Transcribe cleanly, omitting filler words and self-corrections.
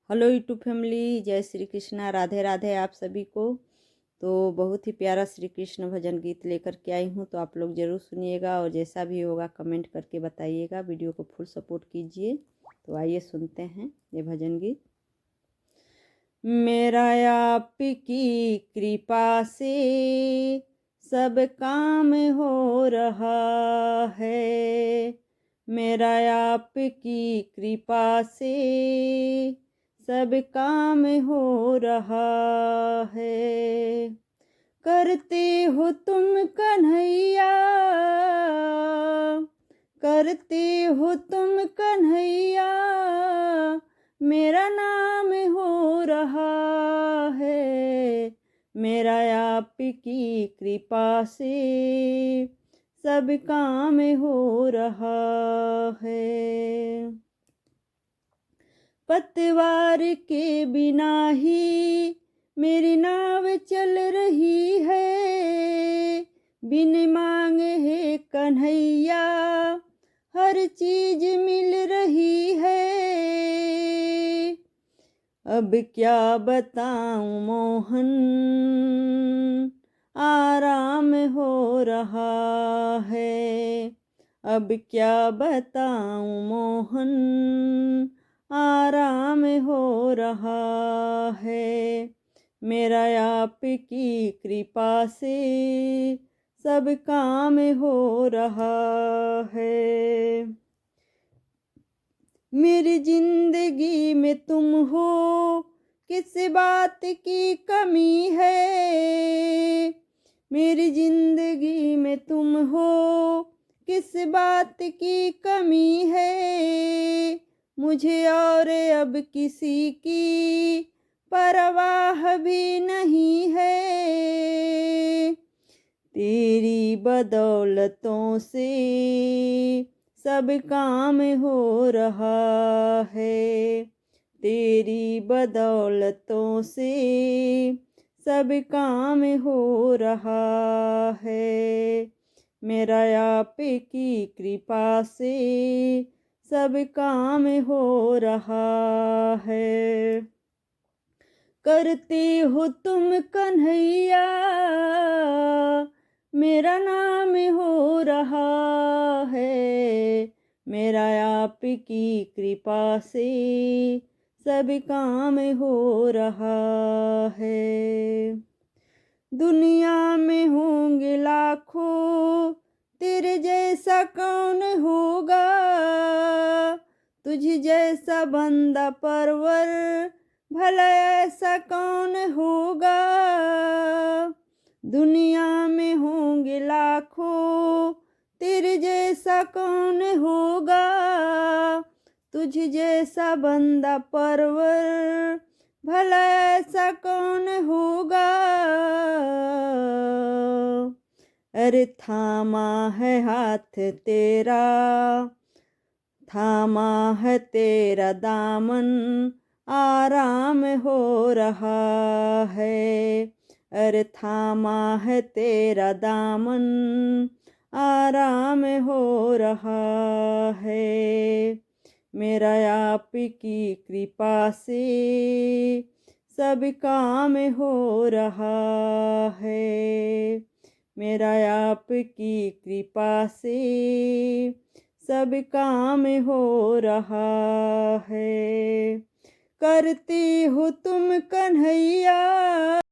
Hello YouTube family, जय श्री कृष्णा, राधे राधे आप सभी को। तो बहुत ही प्यारा श्री कृष्ण भजन गीत लेकर के आई हूँ, तो आप लोग ज़रूर सुनिएगा और जैसा भी होगा कमेंट करके बताइएगा। वीडियो को फुल सपोर्ट कीजिए। तो आइए सुनते हैं ये भजन गीत। मेरा आपकी कृपा से सब काम हो रहा है। मेरा आपकी कृपा से सब काम हो रहा है। करते हो तुम कन्हैया, करते हो तुम कन्हैया, मेरा नाम हो रहा है। मेरा आपकी कृपा से सब काम हो रहा है। पतवार के बिना ही मेरी नाव चल रही है। बिन मांगे है कन्हैया हर चीज मिल रही है। अब क्या बताऊं मोहन, आराम हो रहा है। अब क्या बताऊं मोहन, आराम हो रहा है। मेरा आपकी कृपा से सब काम हो रहा है। मेरी जिंदगी में तुम हो, किस बात की कमी है। मेरी जिंदगी में तुम हो, किस बात की कमी है। मुझे और अब किसी की परवाह भी नहीं है। तेरी बदौलतों से सब काम हो रहा है। तेरी बदौलतों से सब काम हो रहा है। मेरा आपकी कृपा से सब काम हो रहा है। करते हो तुम कन्हैया, मेरा नाम हो रहा है। मेरा आपकी कृपा से सब काम हो रहा है। दुनिया में होंगे लाखों, तेरे जैसा कौन होगा। तुझ जैसा बंदा परवर, भला ऐसा कौन होगा। दुनिया में होंगे लाखों, तेरे जैसा कौन होगा। तुझ जैसा बंदा परवर, भला ऐसा कौन होगा। अरे थामा है हाथ तेरा, थामा है तेरा दामन, आराम हो रहा है। अरे थामा है तेरा दामन, आराम हो रहा है। मेरा आपकी कृपा से सब काम हो रहा है। मेरा आपकी कृपा से सब काम हो रहा है। करते हो तुम कन्हैया,